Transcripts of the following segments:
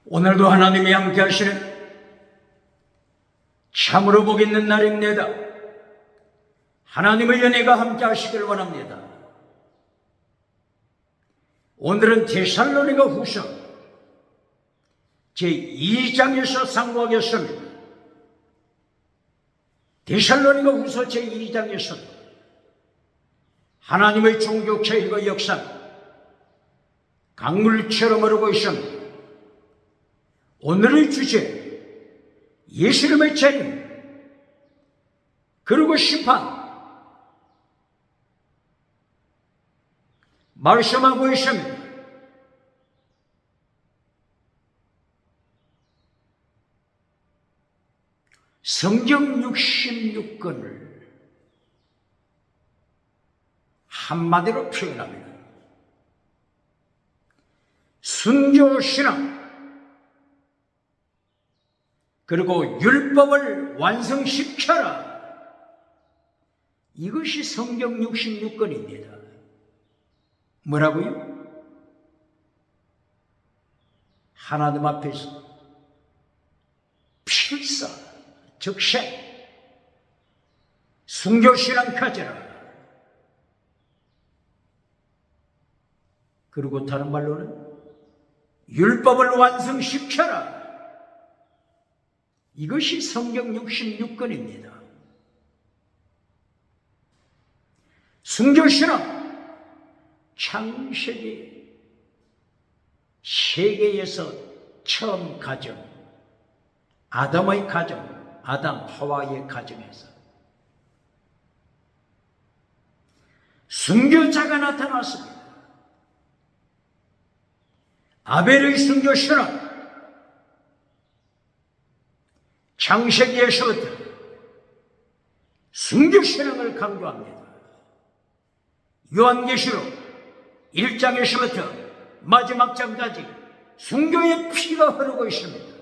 오늘도 하나님이 함께 하시는 참으로 복 있는 날입니다. 하나님의 은혜가 함께 하시길 원합니다. 오늘은 데살로니가 후서 제2장에서 상고하겠습니다. 데살로니가 후서 제2장에서 하나님의 종교체일과 역사 강물처럼 흐르고 있습니다. 오늘의 주제, 예수님의 재림, 그리고 심판. 말씀하고 있습니다. 성경 66권을 한마디로 표현합니다. 순교신앙, 그리고 율법을 완성시켜라. 이것이 성경 66권입니다. 뭐라고요? 하나님 앞에서 필사, 즉생, 순교신앙 가져라. 그리고 다른 말로는 율법을 완성시켜라. 이것이 성경 66권입니다. 순교신앙, 창세기 세계에서 처음 가정, 아담의 가정, 아담 하와의 가정에서 순교자가 나타났습니다. 아벨의 순교신앙, 창세기에서부터 순교신앙을 강조합니다. 요한계시록 1장에서부터 마지막 장까지 순교의 피가 흐르고 있습니다.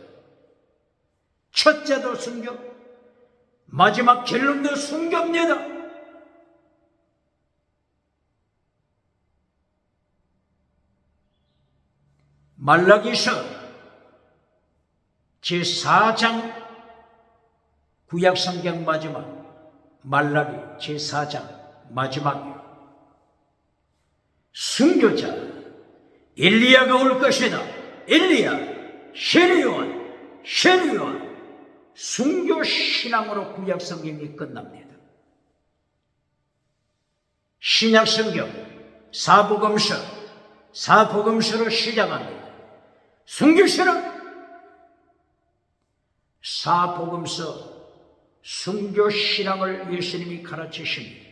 첫째도 순교, 마지막 결론도 순교입니다. 말라기서 제4장, 구약성경 마지막, 말라기 제4장 마지막이요. 순교자 엘리야가 올 것이다. 엘리야, 셰리요한, 셰리요한. 순교신앙으로 구약성경이 끝납니다. 신약성경 사복음서, 사복음서로 시작합니다. 순교신앙, 사복음서 순교신앙을 예수님이 가르치십니다.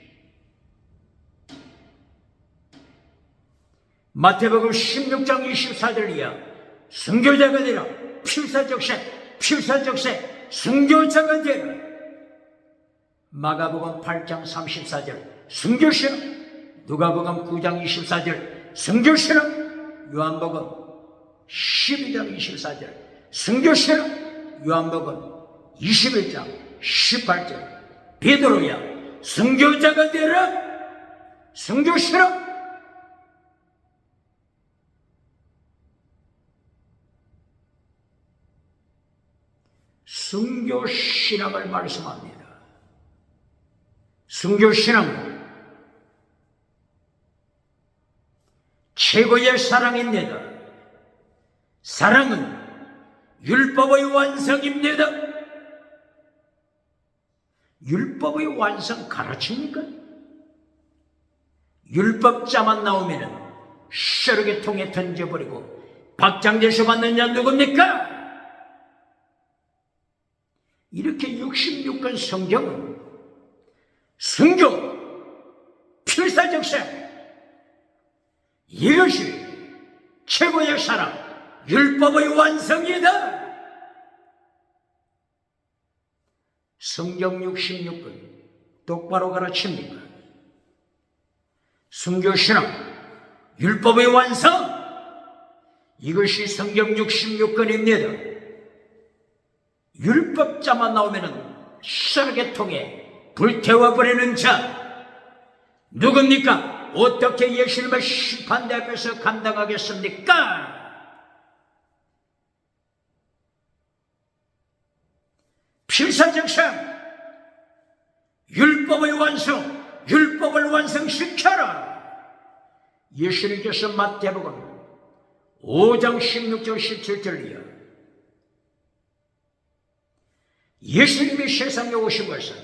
마태복음 16장 24절이야. 순교자가 되라. 필사적세, 필사적세, 순교자가 되라. 마가복음 8장 34절 순교신앙, 누가복음 9장 24절 순교신앙, 요한복음 12장 24절 순교신앙, 요한복음 21장 18절 베드로야, 순교자가 되라. 순교신앙, 순교신앙을 말씀합니다. 순교신앙은 최고의 사랑입니다. 사랑은 율법의 완성입니다. 율법의 완성 가르칩니까? 율법자만 나오면 쓰레기통에 던져버리고 박장대소 받는 자 누굽니까? 이렇게 66권 성경은 순교, 필사적세, 이것이 최고의 사랑, 율법의 완성이다. 성경 66권 똑바로 가르칩니까? 순교신앙, 율법의 완성, 이것이 성경 66권입니다. 율법자만 나오면 쓰레기통에 불태워버리는 자 누굽니까? 어떻게 예수님의 심판대 앞에서 감당하겠습니까? 필사적상 율법의 완성, 율법을 완성시켜라. 예수님께서 마태복음 5장 16절 17절이요. 예수님이 세상에 오신 것은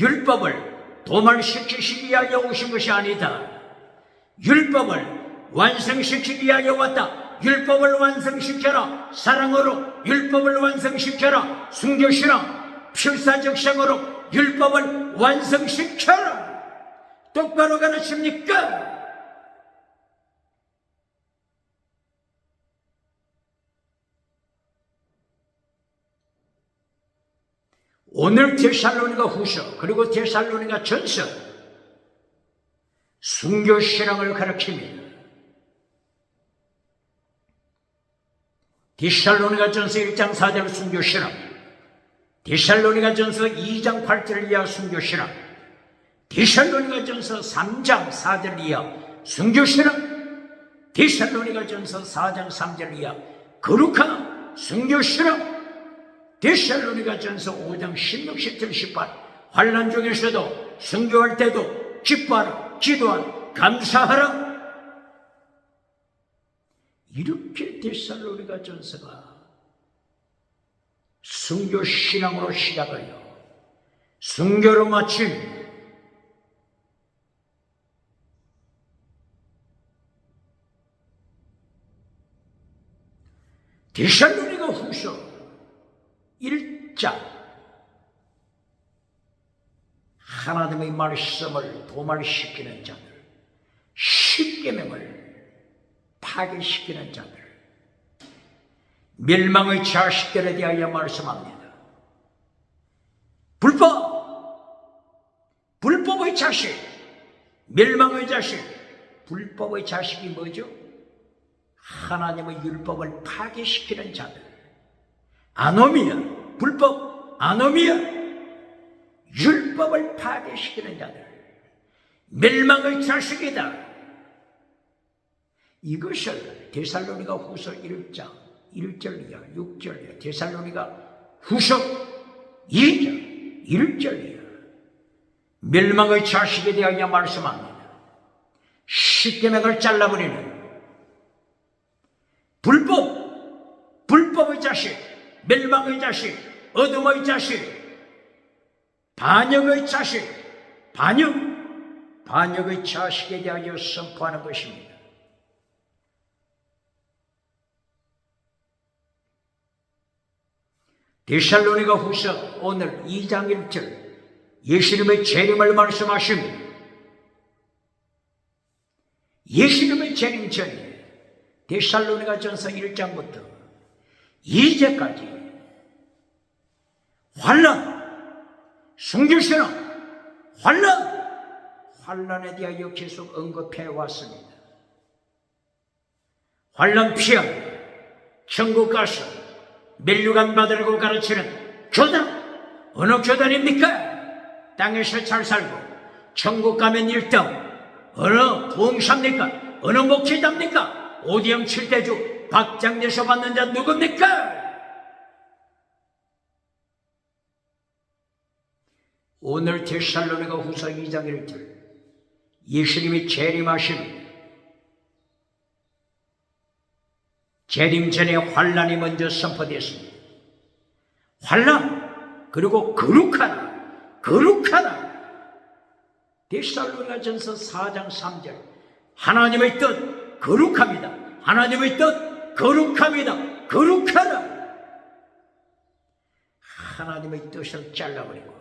율법을 도말시키시기 위하여 오신 것이 아니다. 율법을 완성시키기 위하여 왔다. 율법을 완성시켜라. 사랑으로 율법을 완성시켜라. 순교신앙, 필사적상으로 율법을 완성시켜라. 똑바로 가르칩니까? 오늘 데살로니가 후서 그리고 데살로니가 전서 순교신앙을 가르칩니다. 데살로니가 전서 1장 4절 순교신앙, 데살로니가 전서 2장 8절 이하 순교신앙, 데살로니가 전서 3장 4절 이하 순교신앙, 데살로니가 전서 4장 3절 이하 거룩한 순교신앙, 데살로니가 전서 5장 16, 17, 18 환난 중에서도 순교할 때도 기뻐하라, 기도하라, 감사하라. 이렇게 데살로니가 전서가 순교신앙으로 시작하여 순교로 마친 데살로니가 후서 1장 하나님의 말씀을 도말시키는 자들, 십계명을 파괴시키는 자들, 멸망의 자식들에 대하여 말씀합니다. 불법의 자식, 멸망의 자식. 불법의 자식이 뭐죠? 하나님의 율법을 파괴시키는 자들. 아노미아, 불법, 아노미아, 율법을 파괴시키는 자들, 멸망의 자식이다. 이것을 데살로니가 후서 1장 1절 이하 6절 이하, 데살로니가 후서 2장 1절 이하 멸망의 자식에 대하여 말씀합니다. 십계명을 잘라버리는 불법의 자식, 멸망의 자식, 어둠의 자식, 반역의 자식, 반역의 자식에 대하여 선포하는 것입니다. 데살로니가 후서 오늘 2장 1절 예수님의 재림을 말씀하십니다. 예수님의 재림 전에 데살로니가 전서 1장부터 2제까지 환난, 순교신앙, 환난에 대하여 계속 언급해 왔습니다. 환난 피하고 천국 가서 멸류관 받으라고 가르치는 교단, 어느 교단입니까? 땅에서 잘 살고 천국 가면 1등, 어느 봉사입니까? 어느 목회자입니까? 오디움 7대주 박장대소 받는 자 누굽니까? 오늘 데살로니가 후서 2장 1절 예수님이 재림하십니다. 재림 전에 환난이 먼저 선포되었습니다. 환난, 그리고 거룩하라. 데살로니가 전서 4장 3절 하나님의 뜻 거룩합니다. 하나님의 뜻 거룩합니다. 거룩하라. 하나님의 뜻을 잘라버리고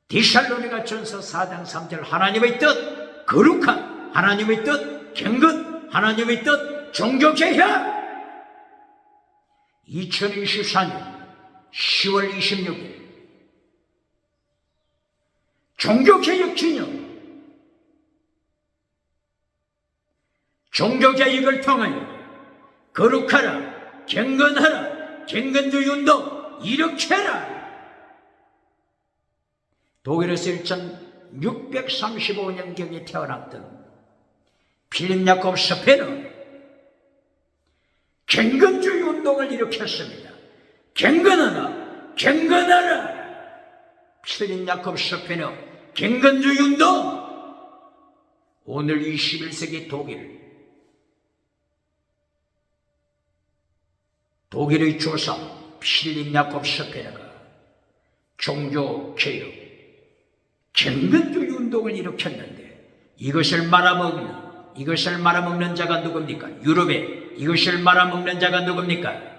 데살로니가 전서 4장 3절 하나님의 뜻 거룩한, 하나님의 뜻 경건, 하나님의 뜻 종교개혁. 2024년 10월 26일 종교개혁 기념, 종교개혁을 통하여 거룩하라, 경건하라, 경건주의 운동 일으켜라. 독일에서 1635년경에 태어났던 필립 야콥 스페는 경건주의 운동을 일으켰습니다. 경건하라, 경건하라. 필린 야콥 쇼펜어 경건주의 운동. 오늘 21세기 독일의 조상 필립 야콥 쇼펜어가 종교개혁, 경건주의 운동을 일으켰는데 이것을 말아먹는 자가 누굽니까? 유럽에 이것을 말아먹는 자가 누굽니까?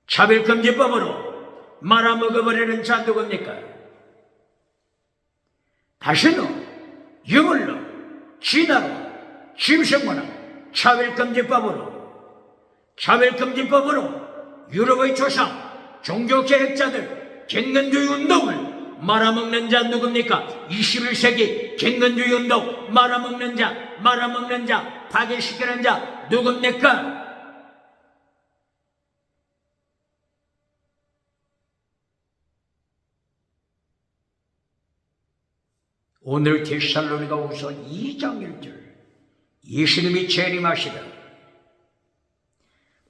차별금지법으로 말아먹어버리는 자 누굽니까? 다시는 유물로, 진화로, 짐승문화, 차별금지법으로 유럽의 조상, 종교개혁자들, 경건주의 운동을 말아먹는 자 누굽니까? 21세기 경건주의 운동 말아먹는 자, 파괴시키는 자 누굽니까? 오늘 데살로니가후서 2장 1절 예수님이 재림하시다.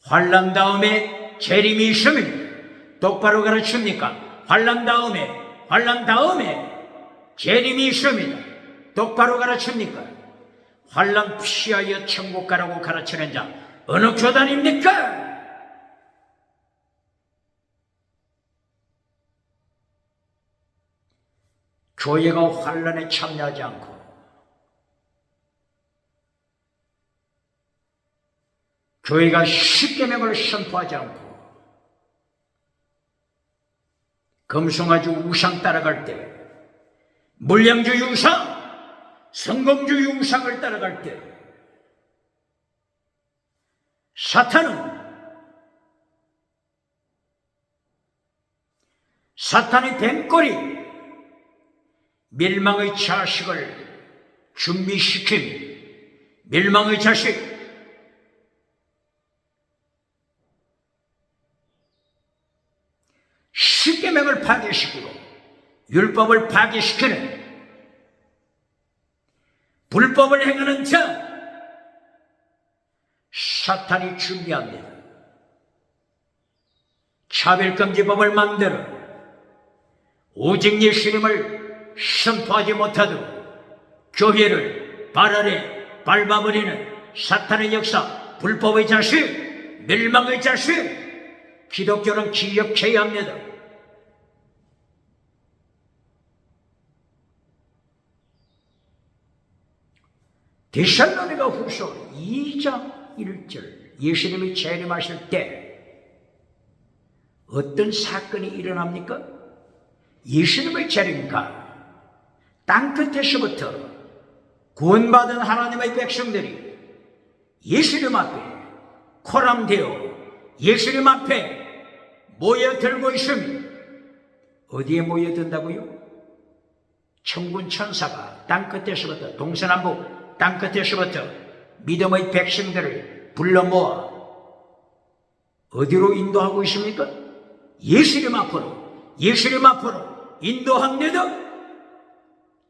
환난 다음에 재림이 있습니다. 똑바로 가르칩니까? 환난 다음에 재림이 있습니다. 똑바로 가르칩니까? 환난 피하여 천국 가라고 가르치는 자 어느 교단입니까? 교회가 환난에 참여하지 않고 교회가 십계명을 선포하지 않고 금송아지 우상 따라갈 때, 물량주의 우상, 성공주의 우상을 따라갈 때 사탄의 뱀꼬리 멸망의 자식을 준비시킨 멸망의 자식, 십계명을 파괴시키고 율법을 파괴시키는 불법을 행하는 자 사탄이 준비합니다. 차별금지법을 만들어 오직 예수님을 선포하지 못하도록 교회를 발 아래 밟아버리는 사탄의 역사, 불법의 자식, 멸망의 자식, 기독교는 기억해야 합니다. 데살로니가후서 2장 1절 예수님이 재림하실 때 어떤 사건이 일어납니까? 예수님의 재림과 땅끝에서부터 구원받은 하나님의 백성들이 예수님 앞에 코람되어 예수님 앞에 모여들고 있습니다. 어디에 모여든다고요? 천군 천사가 땅끝에서부터 동서남북 땅끝에서부터 믿음의 백성들을 불러 모아 어디로 인도하고 있습니까? 예수님 앞으로 인도합니다.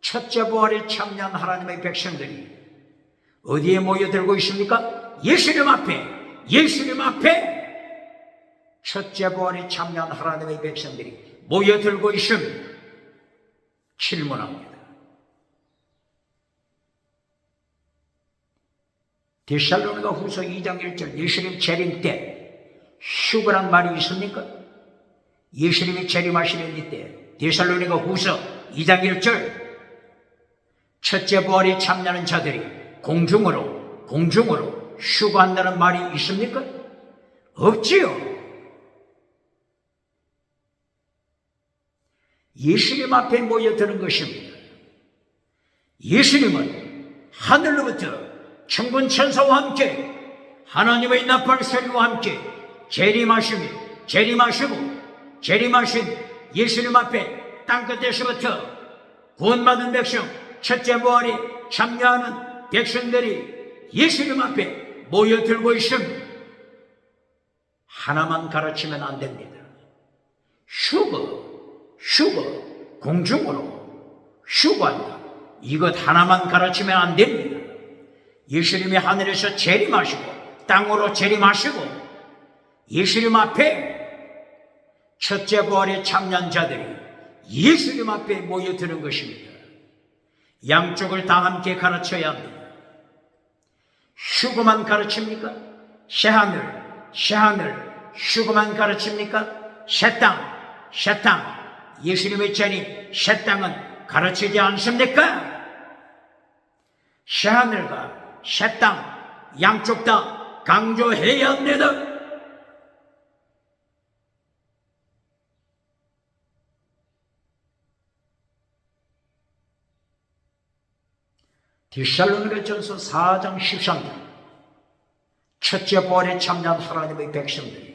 첫째 부활에 참여한 하나님의 백성들이 어디에 모여들고 있습니까? 예수님 앞에 첫째 부활에 참여한 하나님의 백성들이 모여들고 있습니다. 질문합니다. 데살로니가후서 2장 1절 예수님 재림 때 휴거란 말이 있습니까? 예수님이 재림하시는 이때 데살로니가후서 2장 1절 첫째 부활에 참여하는 자들이 공중으로 휴거한다는 말이 있습니까? 없지요. 예수님 앞에 모여드는 것입니다. 예수님은 하늘로부터 천군 천사와 함께 하나님의 나팔 소리와 함께 재림하신 예수님 앞에 땅끝에서부터 구원받은 백성 첫째 부활에 참여하는 백성들이 예수님 앞에 모여들고 있습니다. 하나만 가르치면 안 됩니다. 공중으로 휴거한다. 이것 하나만 가르치면 안 됩니다. 예수님이 하늘에서 재림하시고 땅으로 재림하시고 예수님 앞에 첫째 부활의 참여자들이 예수님 앞에 모여드는 것입니다. 양쪽을 다 함께 가르쳐야 합니다. 휴거만 가르칩니까? 새하늘 휴거만 가르칩니까? 새 땅 예수님의 재림 새 땅은 가르치지 않습니까? 새하늘과 새 땅 양쪽 다 강조해야 합니다. 데살로니가전서 4장 13절 첫째 부활에 참여한 하나님의 백성들이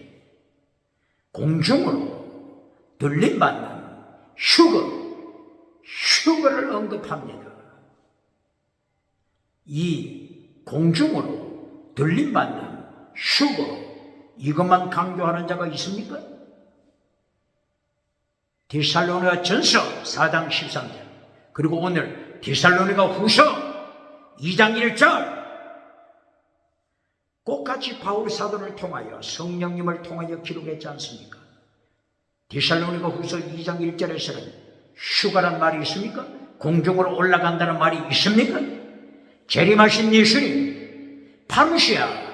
공중으로 들림받는 휴거를 언급합니다. 이 공중으로 들림받는 휴거 이것만 강조하는 자가 있습니까? 데살로니가전서 4장 13절 그리고 오늘 데살로니가 후서 2장 1절 똑같이 바울 사도를 통하여 성령님을 통하여 기록했지 않습니까? 데살로니가 후서 2장 1절에서는 휴가란 말이 있습니까? 공중으로 올라간다는 말이 있습니까? 재림하신 예수님 파루시아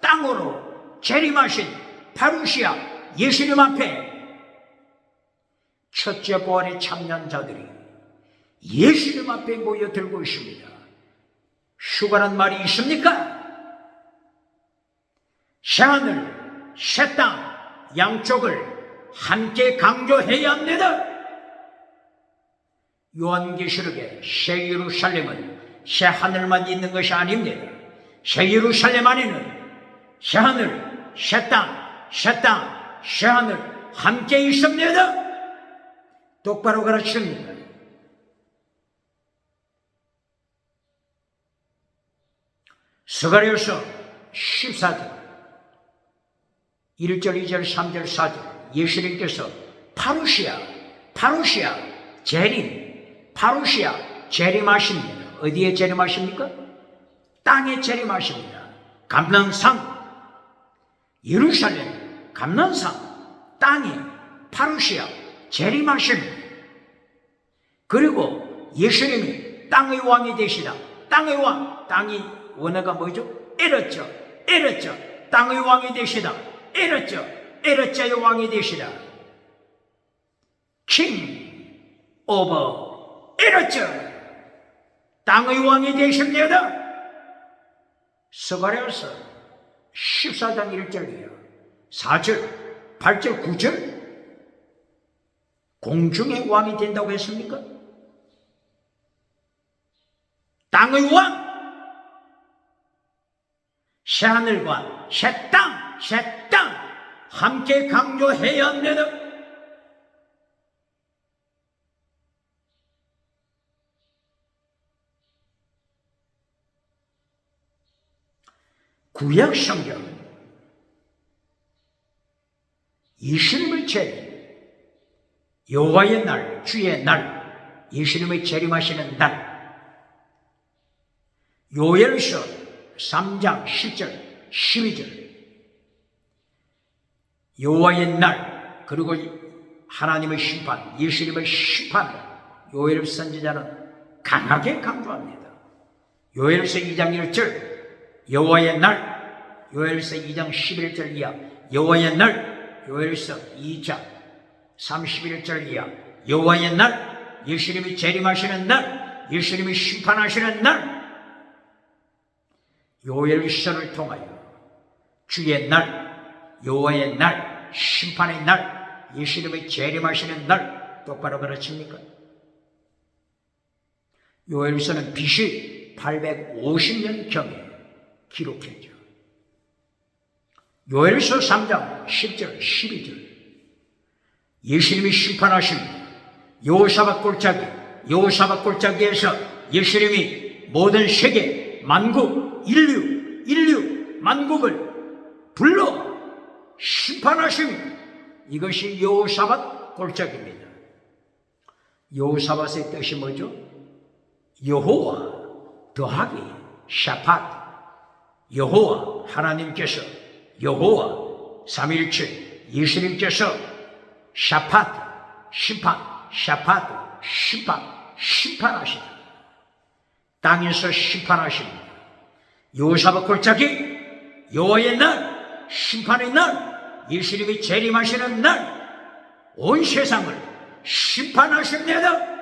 땅으로 재림하신 파루시아 예수님 앞에 첫째 부활에 참여한 자들이 예수님 앞에 모여들고 있습니다. 휴가란 말이 있습니까? 새하늘, 새 땅 양쪽을 함께 강조해야 합니다. 요한계시록에 새 예루살렘은 새 하늘만 있는 것이 아닙니다. 새 예루살렘 안에는 새 하늘, 새 땅, 새 하늘 함께 있습니다. 똑바로 가르칩니다. 스가랴서 14절 1절 2절 3절 4절 예수님께서 파루시아 재림하십니다. 어디에 재림하십니까? 땅에 재림하십니다. 감난산 예루살렘 감난산 땅에 파루시아 재림하십니다. 그리고 예수님이 땅의 왕이 되시다. 땅의 왕 땅이 원어가 뭐죠? 에르죠. 땅의 왕이 되시다. 에르자의 왕이 되시다. king over 에르자 땅의 왕이 되십니다. 스가랴서 14장 1절이에요. 4절, 8절, 9절 공중의 왕이 된다고 했습니까? 땅의 왕 새하늘과 새 땅 함께 강조해야 합니다. 구약 성경 예수님의 재림 여호와의 날 주의 날 예수님의 재림하시는 날 요엘서 3장 10절 12절 여호와의 날 그리고 하나님의 심판 예수님의 심판 요엘 선지자는 강하게 강조합니다. 요엘서 2장 1절 여호와의 날 요엘서 2장 11절 이하 여호와의 날 요엘서 2장 31절 이하 여호와의 날 예수님이 재림하시는 날 예수님이 심판하시는 날 요엘서를 통하여 주의 날, 여호와의 날, 심판의 날, 예수님의 재림하시는 날 똑바로 가르칩니까? 요엘서는 BC 850년경에 기록했죠. 요엘서 3장 10절, 12절 예수님이 심판하십니다. 여호사밧 골짜기에서 예수님이 모든 세계, 만국, 인류, 만국을 불러 심판하십니다. 이것이 여호사밧 골짜기입니다. 여호사밧의 뜻이 뭐죠? 여호와 더하기 샤팟 여호와 하나님께서 여호와 삼위일체 예수님께서 샤파트, 심판하시다. 땅에서 심판하십니다. 여호사밧 골짜기, 여호와의 날, 심판의 날, 예수님이 재림하시는 날, 온 세상을 심판하십니다.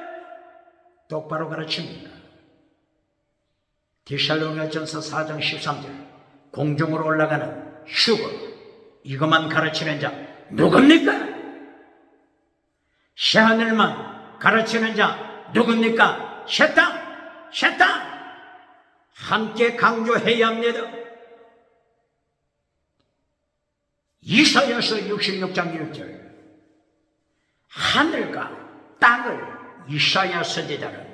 똑바로 가르칩니다. 데살로니가전서 4장 13절, 공중으로 올라가는 휴거, 이것만 가르치는 자 누굽니까? 새하늘만 가르치는 자 누굽니까? 새 땅! 함께 강조해야 합니다. 이사야서 66장 1절, 하늘과 땅을 이사야 선지자는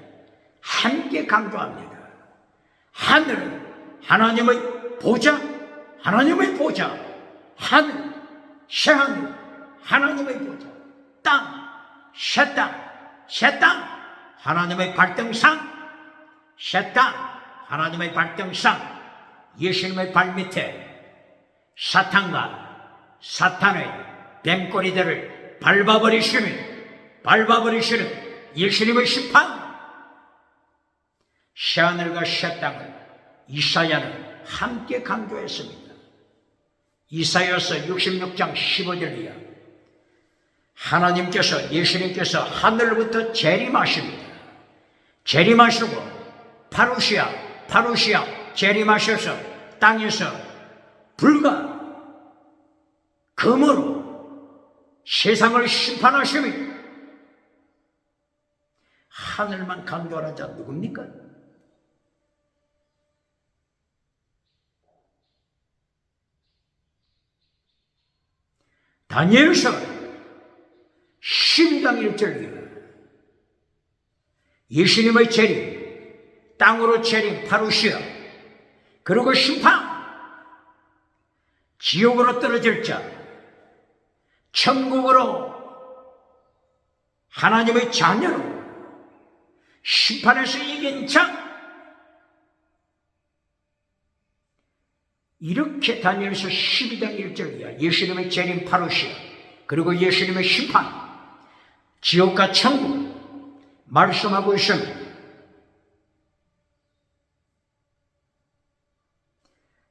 함께 강조합니다. 하늘은 하나님의 보좌, 하늘, 새하늘, 하나님의 보좌, 새 땅, 하나님의 발등상, 새 땅, 하나님의 발등상, 예수님의 발밑에 사탄의 뱀꼬리들을 밟아버리시는 예수님의 심판, 새하늘과 새 땅을 이사야는 함께 강조했습니다. 이사야서 66장 15절이야. 예수님께서 하늘로부터 재림하십니다. 재림하시고 파루시아 재림하셔서 땅에서 불과 금으로 세상을 심판하십니다. 하늘만 강조하는 자 누굽니까? 다니엘서 12장 1절이요. 예수님의 재림, 땅으로 재림, 파루시아, 그리고 심판, 지옥으로 떨어질 자, 천국으로 하나님의 자녀로 심판에서 이긴 자, 이렇게 다니엘서 12장 1절이야. 예수님의 재림, 파루시아, 그리고 예수님의 심판, 지옥과 천국 말씀하고 있습니다.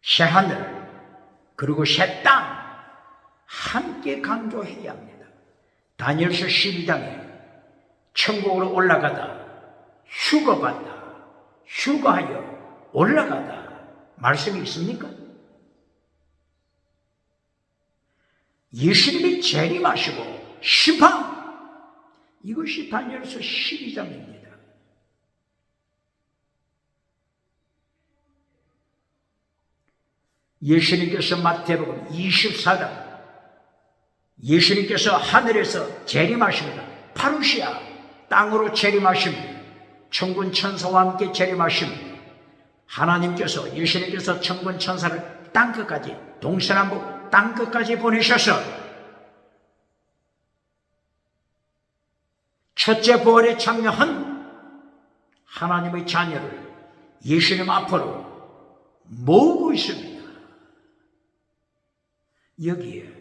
새하늘 그리고 새 땅 함께 강조해야 합니다. 다니엘서 12장에 천국으로 올라가다, 휴거하여 올라가다 말씀이 있습니까? 예수님이 재림하시고 심판, 이것이 다니엘서 12장입니다. 예수님께서 마태복음 24장, 예수님께서 하늘에서 재림하십니다. 파루시아, 땅으로 재림하십니다. 천군 천사와 함께 재림하십니다. 예수님께서 천군 천사를 땅끝까지, 동서남북 땅끝까지 보내셔서 첫째 부활에 참여한 하나님의 자녀를 예수님 앞으로 모으고 있습니다. 여기에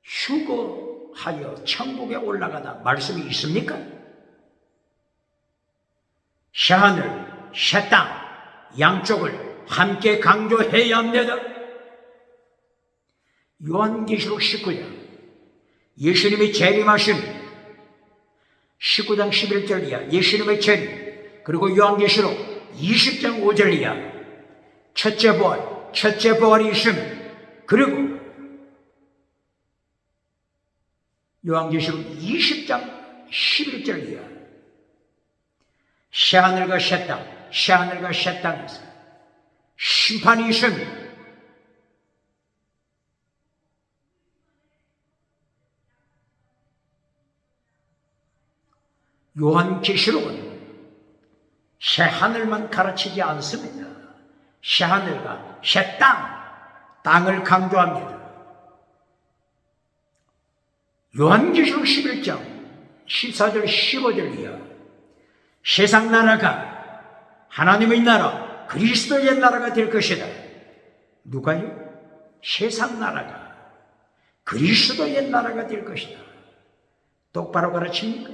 휴거하여 천국에 올라가다 말씀이 있습니까? 새하늘, 새 땅 양쪽을 함께 강조해야 합니다. 요한계시록 19장, 예수님이 재림하신 19장 11절이야. 예수님의 재림. 그리고 요한계시록 20장 5절이야. 첫째 부활이 있습니다. 그리고 요한계시록 20장 11절이야. 새하늘과 새 땅에서 심판이 있습니다. 요한계시록은 새하늘만 가르치지 않습니다. 새하늘과 새 땅을 강조합니다. 요한계시록 11장 14절 15절이야. 세상 나라가 하나님의 나라, 그리스도의 나라가 될 것이다. 누가요? 세상 나라가 그리스도의 나라가 될 것이다. 똑바로 가르칩니까?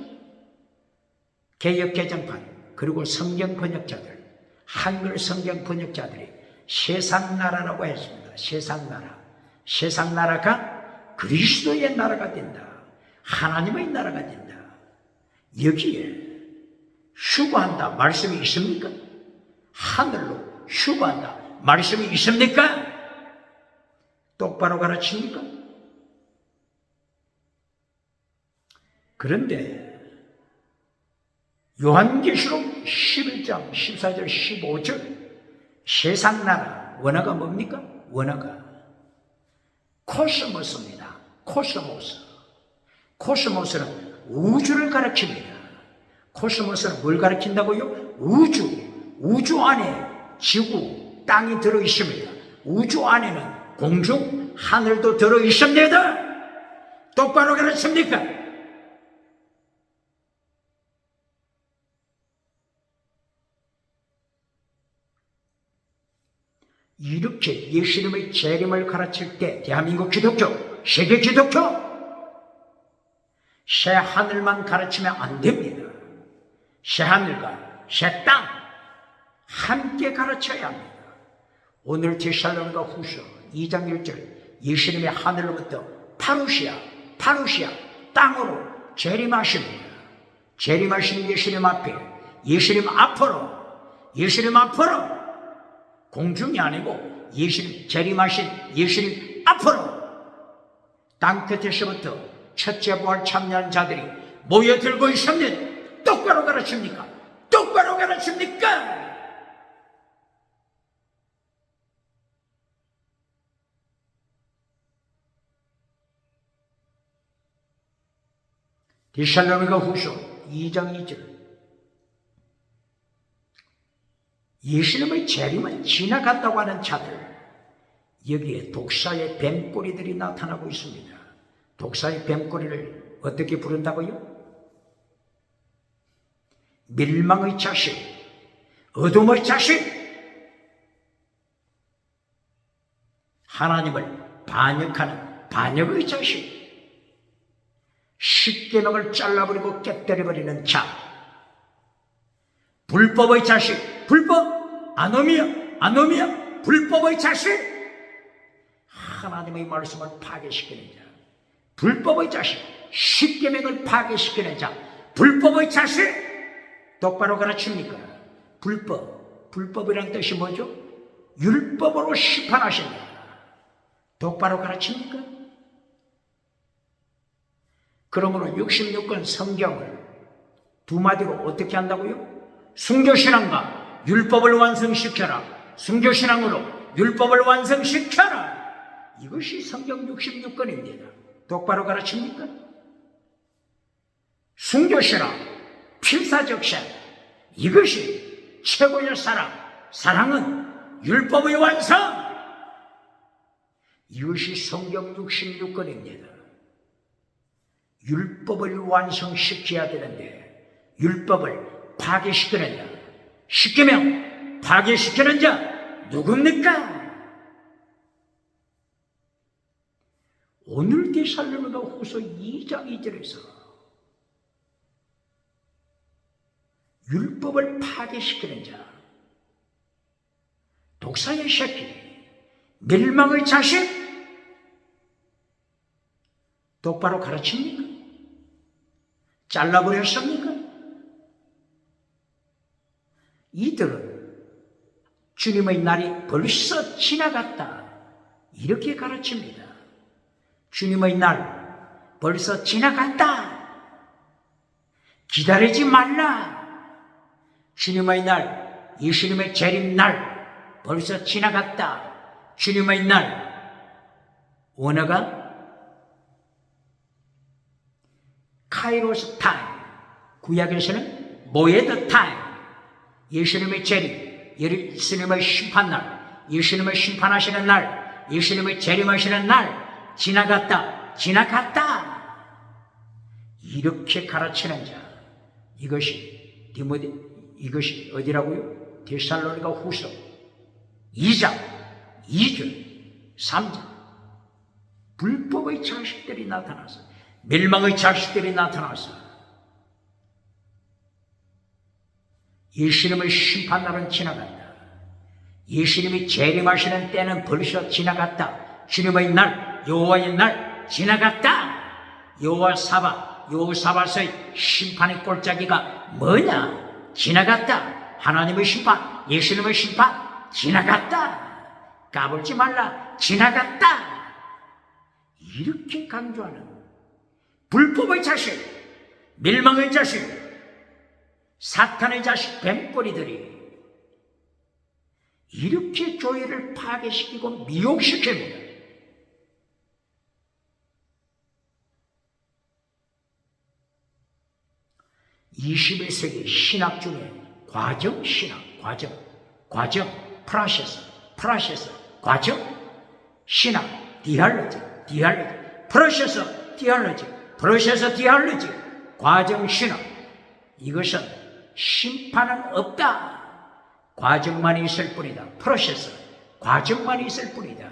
개역 개정판 그리고 성경 번역자들, 한글 성경 번역자들이 세상 나라라고 했습니다. 세상 나라. 세상 나라가 그리스도의 나라가 된다. 하나님의 나라가 된다. 여기에 휴거한다 말씀이 있습니까? 하늘로 휴거한다 말씀이 있습니까? 똑바로 가르칩니까? 그런데 요한계시록 11장 14절 15절 세상 나라 원어가 뭡니까? 원어가 코스모스입니다. 코스모스. 코스모스는 우주를 가리킵니다. 코스모스는 뭘 가리킨다고요? 우주 안에 지구, 땅이 들어있습니다. 우주 안에는 공중, 하늘도 들어있습니다. 똑바로 가르칩니까? 이렇게 예수님의 재림을 가르칠 때 대한민국 기독교, 세계 기독교 새 하늘만 가르치면 안 됩니다. 새 하늘과 새 땅 함께 가르쳐야 합니다. 오늘 데살로니가 후서 2장 1절 예수님의 하늘로부터 파루시아 땅으로 재림하십니다. 재림하시는 예수님 앞에 예수님 앞으로 공중이 아니고 예수님 재림하신 예수님 앞으로 땅끝에서부터 첫째 부활 참여한 자들이 모여들고 있습니다. 똑바로 가르칩니까? 똑바로 가르칩니까? 데살로니가 후서 2장 2절 예수님의 재림은 지나갔다고 하는 자들 여기에 독사의 뱀꼬리들이 나타나고 있습니다. 독사의 뱀꼬리를 어떻게 부른다고요? 멸망의 자식, 어둠의 자식, 하나님을 반역하는 반역의 자식, 십계명을 잘라버리고 깨뜨려버리는 자, 불법의 자식, 불법, 아노미야, 불법의 자식, 하나님의 말씀을 파괴시키는 자, 불법의 자식, 십계명을 파괴시키는 자, 불법의 자식, 똑바로 가르칩니까? 불법이란 뜻이 뭐죠? 율법으로 심판하신다. 똑바로 가르칩니까? 그러므로 66권 성경을 두 마디로 어떻게 한다고요? 순교신앙과 율법을 완성시켜라. 순교신앙으로 율법을 완성시켜라. 이것이 성경 66권입니다. 똑바로 가르칩니까? 순교신앙, 필사적 신, 이것이 최고의 사랑. 사랑은 율법의 완성. 이것이 성경 66권입니다. 율법을 완성시켜야 되는데 율법을 파괴시키는 자, 십계명 파괴시키는 자 누굽니까? 오늘 데살로니가 후서 2장 2절에서 율법을 파괴시키는 자, 독사의 새끼, 멸망의 자식, 똑바로 가르칩니까? 잘라버렸습니까? 이들은 주님의 날이 벌써 지나갔다 이렇게 가르칩니다. 주님의 날 벌써 지나갔다. 기다리지 말라. 주님의 날, 예수님의 재림 날 벌써 지나갔다. 주님의 날, 원어가 카이로스 타임, 구약에서는 모에드 타임, 예수님의 재림, 예수님의 심판날, 예수님의 심판하시는 날, 예수님의 재림하시는 날 지나갔다. 이렇게 가르치는 자, 이것이 이것이 어디라고요? 데살로니가 후서 2장 2절 3절 불법의 자식들이 나타나서, 멸망의 자식들이 나타나서 예수님의 심판날은 지나갔다. 예수님이 재림하시는 때는 벌써 지나갔다. 주님의 날, 여호와의 날 지나갔다. 여호사밧의 심판의 골짜기가 뭐냐? 지나갔다. 하나님의 심판, 예수님의 심판 지나갔다. 까불지 말라. 지나갔다. 이렇게 강조하는 불법의 자식, 멸망의 자식, 사탄의 자식, 뱀꼬리들이 이렇게 교회를 파괴시키고 미혹시킵니다. (21세기) 신학 중에 과정, 프로세스, 과정, 신학, 디알로지, 프로세스, 디알로지, 과정, 신학. 이것은 심판은 없다. 과정만 있을 뿐이다. 프로세스, 과정만 있을 뿐이다.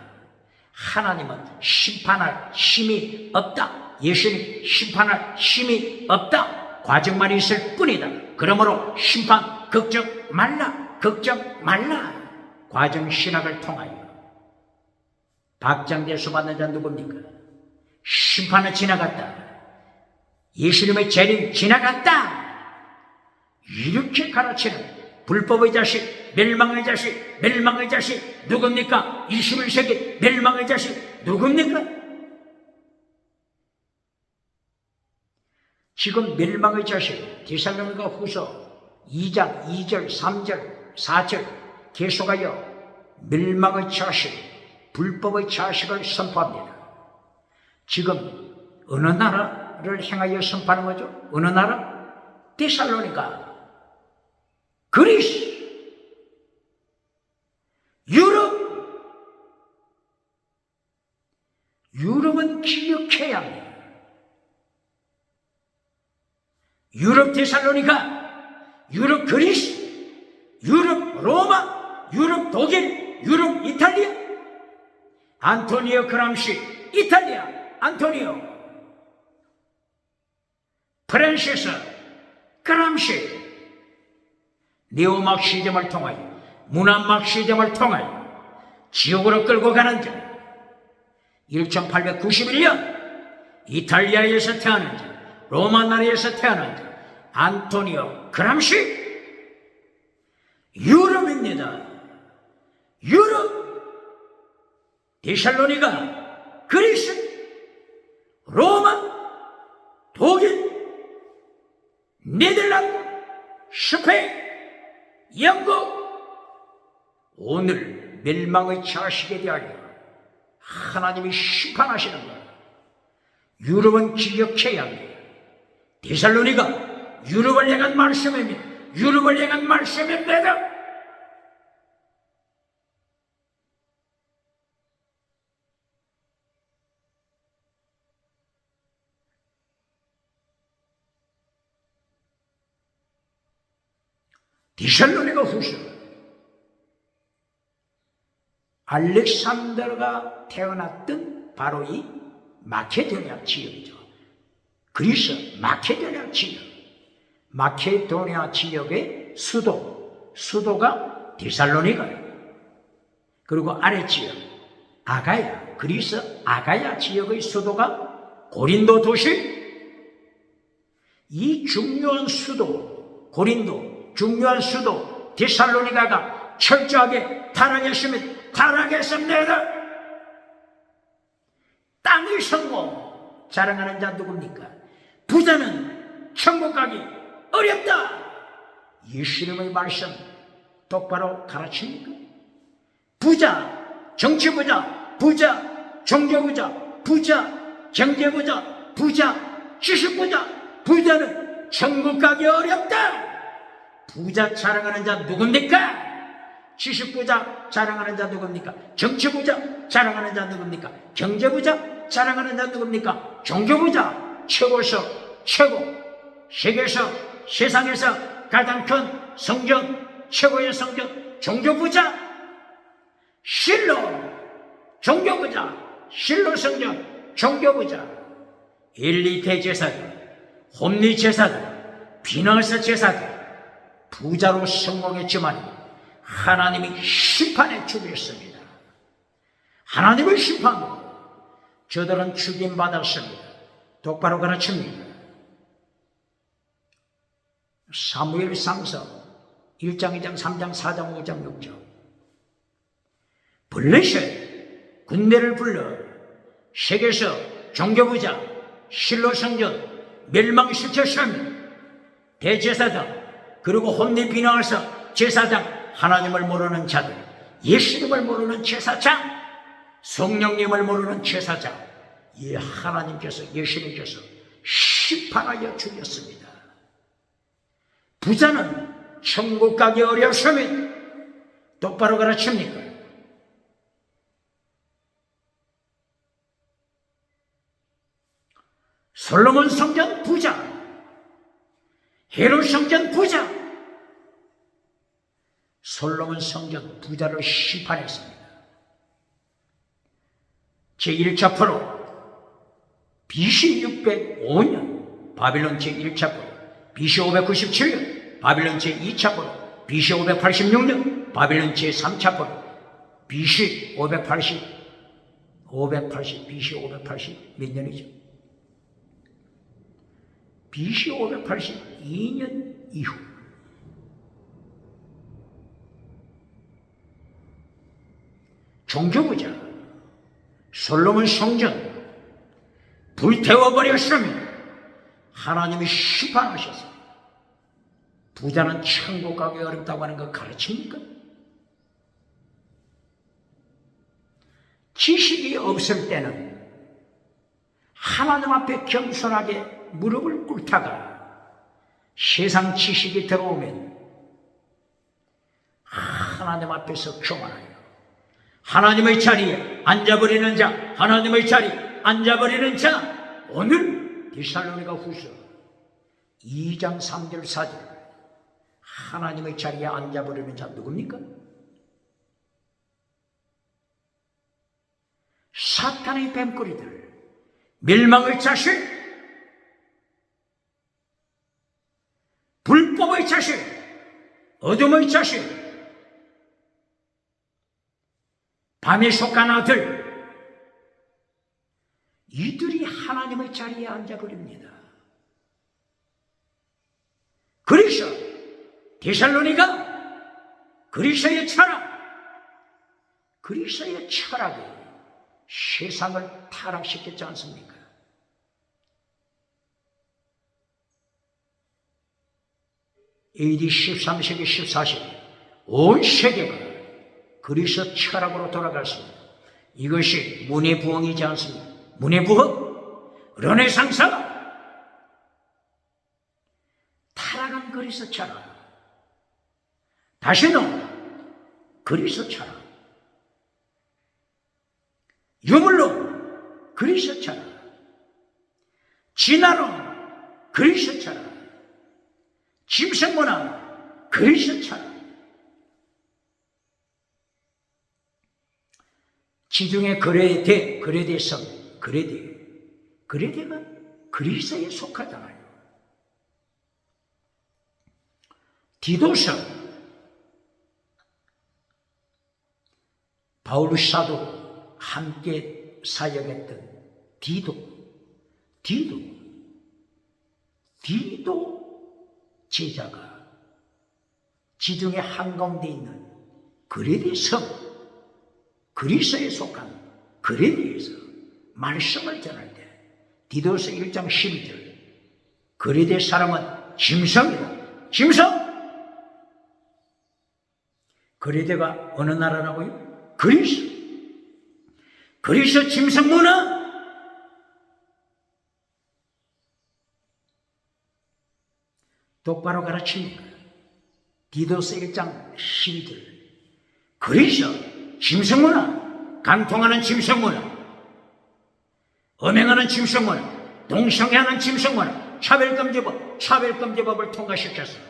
하나님은 심판할 힘이 없다. 예수님 심판할 힘이 없다. 과정만 있을 뿐이다. 그러므로 심판 걱정 말라. 과정 신학을 통하여 박장대소 받는 자 누굽니까? 심판은 지나갔다. 예수님의 재림 지나갔다. 이렇게 가르치는 불법의 자식, 멸망의 자식 누굽니까? 21세기 멸망의 자식 누굽니까? 지금 멸망의 자식 데살로니가 후서 2장 2절 3절 4절 계속하여 멸망의 자식, 불법의 자식을 선포합니다. 지금 어느 나라를 향하여 선포하는 거죠? 어느 나라? 데살로니가, 그리스, 유럽은 기억해야 합니다. 유럽 데살로니가, 유럽 그리스, 유럽 로마, 유럽 독일, 유럽 이탈리아, 안토니오 그람시, 이탈리아 안토니오, 프란시스 그람시, 네오막시즘을 통하여, 문화막시즘을 통하여 지옥으로 끌고 가는 자, 1891년 이탈리아에서 태어난 자, 로마 나라에서 태어난 자, 안토니오 그람시. 유럽입니다. 유럽, 데살로니가, 그리스, 로마, 독일, 네덜란드, 스페인, 영국. 오늘 멸망의 자식에 대하여 하나님이 심판하시는 것, 유럽은 기억해야 합니다. 데살로니가 유럽을 향한 말씀입니다. 유럽을 향한 말씀입니다. 데살로니가 후서, 알렉산더가 태어났던 바로 이 마케도니아 지역이죠. 그리스 마케도니아 지역, 마케도니아 지역의 수도가 데살로니가예요. 그리고 아래 지역 아가야, 그리스 아가야 지역의 수도가 고린도 도시. 이 중요한 수도, 고린도 중요한 수도 데살로니가가 철저하게 타락했습니다. 땅의 성공 자랑하는 자 누굽니까? 부자는 천국 가기 어렵다. 예수님의 말씀 똑바로 가르칩니까? 부자, 정치부자, 부자, 종교부자, 부자, 경제부자, 부자, 지식부자, 부자는 천국 가기 어렵다. 부자 자랑하는 자 누굽니까? 지식부자 자랑하는 자 누굽니까? 정치부자 자랑하는 자 누굽니까? 경제부자 자랑하는 자 누굽니까? 종교부자, 최고서 최고, 세상에서 가장 큰 성전, 최고의 성전, 종교부자, 실로, 종교부자, 실로 성전, 종교부자, 엘리 대제사장, 홈리 제사장, 비너스 제사장, 부자로 성공했지만 하나님이 심판에 죽였습니다. 하나님의 심판으로 저들은 죽임받았습니다. 똑바로 가르칩니다. 사무엘상서 1장, 2장, 3장, 4장, 5장, 6장. 블레셋 군대를 불러 세계에서 종교부자, 실로 성전 멸망시켰습니다. 대제사장, 그리고 홈리 비나와서 제사장, 하나님을 모르는 자들, 예수님을 모르는 제사장, 성령님을 모르는 제사장, 이 하나님께서, 예수님께서 심판하여 죽였습니다. 부자는 천국 가기 어려우시면 똑바로 가르칩니까? 솔로몬 성전 부자, 헤롯 성전 부자, 솔로몬 성전 부자를 심판했습니다. 제1차 포로 BC 605년 바빌론 제1차 포로, BC 597년 바빌론 제2차 포로, BC 586년 바빌론 제3차 포로, BC 580 BC 580 몇 년이죠? BC 582년 이후 종교부자 솔로몬 성전 불태워버렸으면 하나님이 심판하셨습니다. 부자는 천국 가기 어렵다고 하는 거 가르칩니까? 지식이 없을 때는 하나님 앞에 겸손하게 무릎을 꿇다가 세상 지식이 들어오면 하나님 앞에서 교만하여 하나님의 자리에 앉아버리는 자, 하나님의 자리에 앉아버리는 자. 오늘 데살로니가 후서 2장 3절 4절 하나님의 자리에 앉아버리는 자 누굽니까? 사탄의 뱀꼬리들, 멸망의 자식, 불법의 자식, 어둠의 자식, 밤에 속한 아들, 이들이 하나님의 자리에 앉아버립니다. 그래서 데살로니가 그리스도의 철학이 세상을 타락시켰지 않습니까? AD 13세기 14세기 온 세계가 그리스도 철학으로 돌아갔습니다. 이것이 문해부흥이지 않습니까? 문해부흥, 르네상스가 타락한 그리스도 철학, 다시는 그리스도 철학, 유물론 그리스도 철학, 진화론 그리스도 철학, 짐승문화 그리스도 철학, 지중해 거래대성, 거래대가 그리스도에 속하잖아요. 디도서, 바울 사도 함께 사역했던 디도 제자가 지중해 한가운데 있는 거래대성, 그리스도에 속한 거래대에서 말씀을 전할 때 디도서 1장 12절 거래대 사람은 짐승이다. 짐승! 거래대가 어느 나라라고요? 그리스 짐승 문화? 똑바로 가르칩니다. 디도서 1장 12절 그리스 짐승 문화, 간통하는 짐승 문화, 음행하는 짐승 문화, 동성애하는 짐승 문화, 차별금지법을 통과시켰어요.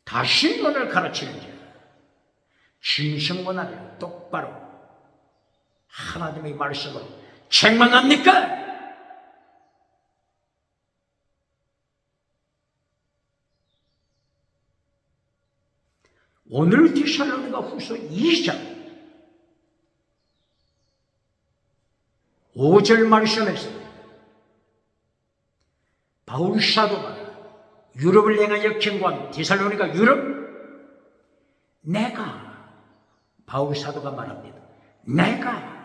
다시 오늘 가르치는 자, 짐승 문화를 똑바로 하나님의 말씀으로 책망합니까? 오늘 데살로니가 후서 2장 5절 말씀에서 바울 사도가 유럽을 향하여 경고한 데살로니가 유럽, 내가 바울 사도가 말합니다. 내가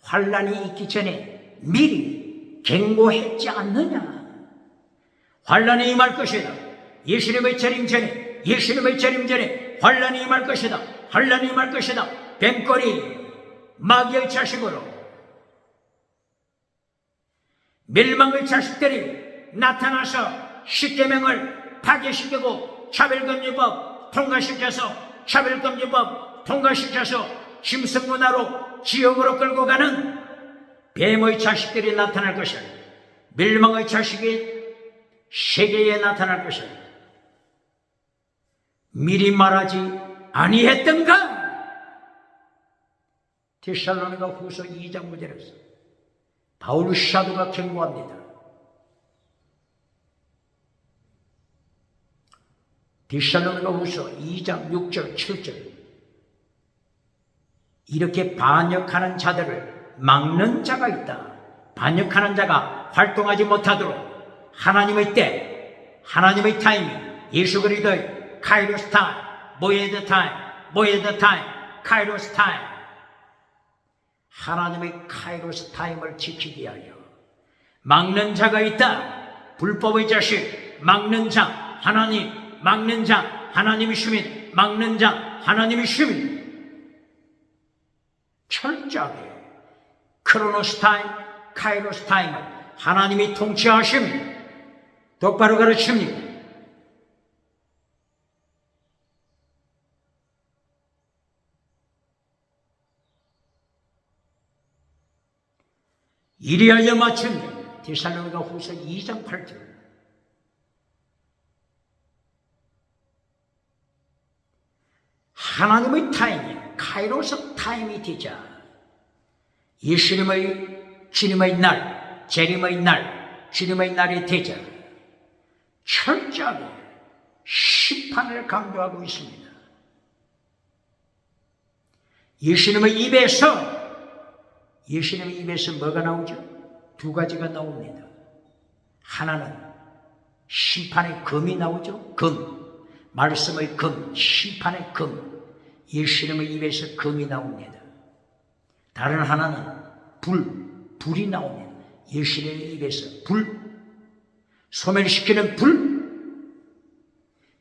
환난이 있기 전에 미리 경고했지 않느냐. 환난이 임할 것이다. 예수님의 재림 전에 환난이 임할 것이다. 환난이 임할 것이다. 뱀꼬리 마귀의 자식으로 멸망의 자식들이 나타나서 십계명을 파괴시키고 차별금지법 통과시켜서 짐승문화로 지옥으로 끌고 가는 뱀의 자식들이 나타날 것이다. 멸망의 자식이 세계에 나타날 것이다. 미리 말하지 아니했던가? 데살로니가 후서 2장 5절에서 바울 사도가 경고합니다. 데살로니가 후서 2장 6절 7절 이렇게 반역하는 자들을 막는 자가 있다. 반역하는 자가 활동하지 못하도록 하나님의 때, 하나님의 타이밍, 예수 그리스도의 카이로스 타임, 모에드 타임, 카이로스 타임, 하나님의 카이로스 타임을 지키기 위하여 막는 자가 있다. 불법의 자식, 막는 자, 하나님, 막는 자, 하나님의 시민, 막는 자, 하나님의 시민. 철저하게 크로노스 타임, 카이로스 타임을 하나님이 통치하십니다. 똑바로 가르칩니다. 이리하여 마침내 데살로니가 후서 2장 8절 하나님의 타임이 카이로스 타임이 되자 예수님의 주님의 날, 재림의 날, 주님의 날이 되자 철저하게 심판을 강조하고 있습니다. 예수님의 입에서 뭐가 나오죠? 두 가지가 나옵니다. 하나는 심판의 금이 나오죠. 금, 말씀의 금, 심판의 금. 예수님의 입에서 금이 나옵니다. 다른 하나는 불이 나옵니다. 예수님의 입에서 소멸시키는 불.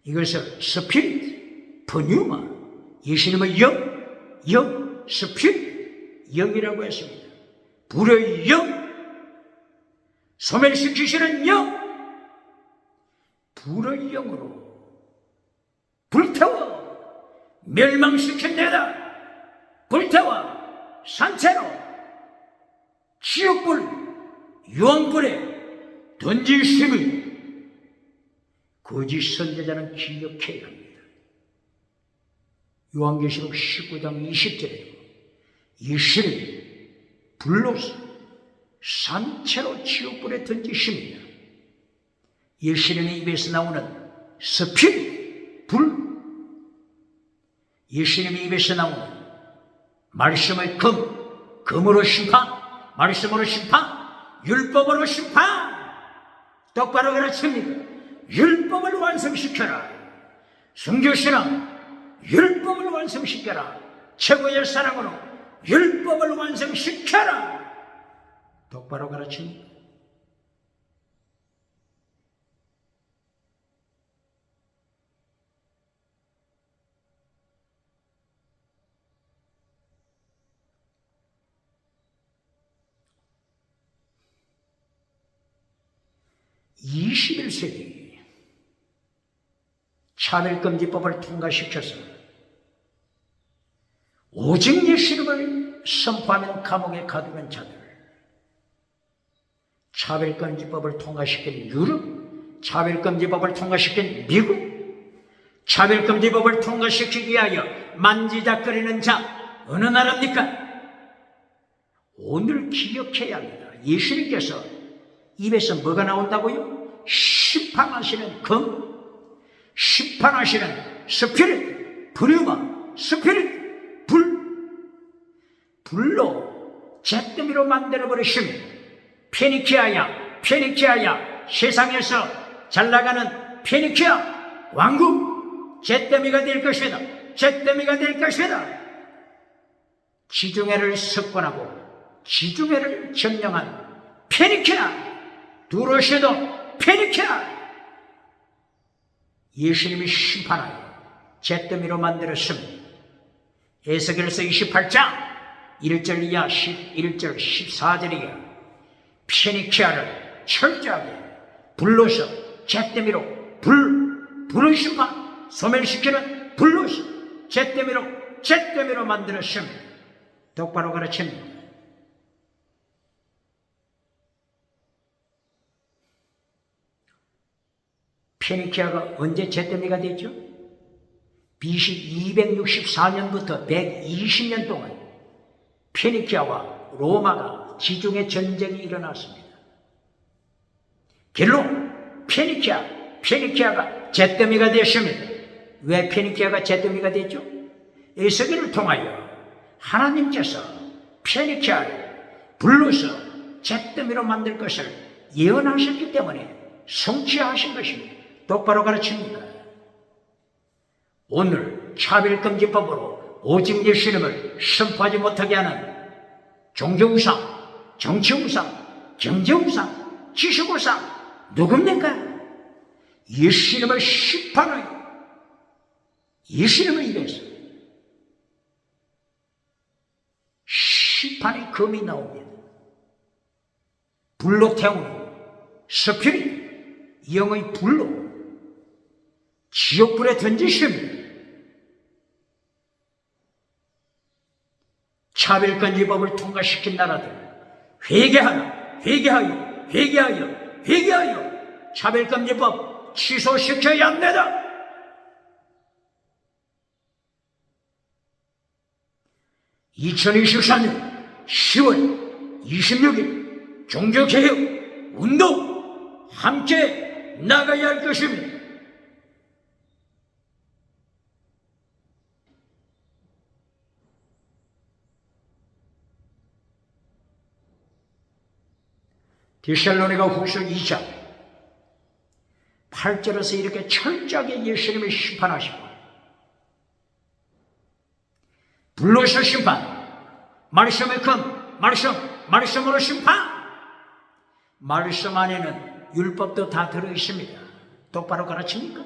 이것을 스피릿, pneuma, 예수님의 영, 스피릿, 영이라고 했습니다. 불의 영, 소멸시키시는 영, 불의 영으로 불태워 멸망시킨다. 불태워 산채로 지옥불, 유황불에 던질 심을 거짓 선지자는 기억해야 합니다. 요한계시록 19장 20절에 예수님이 불로서 산채로 지옥불에 던지십니다. 예수님의 입에서 나오는 스피릿, 불, 예수님의 입에서 나오는 말씀의 금으로 심판, 말씀으로 심판, 율법으로 심판. 똑바로 가르칩니다. 율법을 완성시켜라. 성교신앙, 율법을 완성시켜라. 최고의 사랑으로 율법을 완성시켜라. 똑바로 가르칩니다. (21세기) 차별금지법을 통과시켜서 오직 예수님을 선포하면 감옥에 가두는 자들, 차별금지법을 통과시킨 유럽, 차별금지법을 통과시킨 미국, 차별금지법을 통과시키기 위하여 만지작거리는 자 어느 나라입니까? 오늘 기억해야 합니다. 예수님께서 입에서 뭐가 나온다고요? 심판하시는 검, 심판하시는 스피릿, 브류마, 스피릿, 불로 잿더미로 만들어버리시면 페니키아야, 세상에서 잘나가는 페니키아 왕국 잿더미가 될 것이다. 잿더미가 될 것이다. 지중해를 석권하고 지중해를 점령한 페니키아, 두로시도 페니키아, 예수님이 심판하여 잿더미로 만들었습니다. 에스겔서 28장 1절 이하 11절 14절 이하 페니키아를 철저하게 불로서 잿더미로 불을 심판 소멸시키는 불로서 잿더미로 만들었습니다. 똑바로 가르칩니다. 페니키아가 언제 잿더미가 됐죠? BC 264년부터 120년 동안 페니키아와 로마가 지중해 전쟁이 일어났습니다. 결론 페니키아가 잿더미가 됐습니다. 왜 페니키아가 잿더미가 됐죠? 에스겔을 통하여 하나님께서 페니키아를 불러서 잿더미로 만들 것을 예언하셨기 때문에 성취하신 것입니다. 똑바로 가르칩니까? 오늘 차별금지법으로 오직 예수님을 선포하지 못하게 하는 종교우상, 정치우상, 경제우상, 지식우상 누굽니까? 예수님을 심판하여 예수님을 입에서 심판의 검이 나옵니다. 불로 태우는 스피릿, 영의 불로 지옥불에 던지십니다. 차별금지법을 통과시킨 나라들 회개하여 차별금지법 취소시켜야 합니다. (2024년 10월 26일) 종교개혁 운동 함께 나가야 할 것입니다. 데살로니가 후서 2장 8절에서 이렇게 철저하게 예수님을 심판하시고 불로서 심판, 말씀의 금, 말씀으로 심판. 말씀 안에는 율법도 다 들어있습니다. 똑바로 가르칩니까?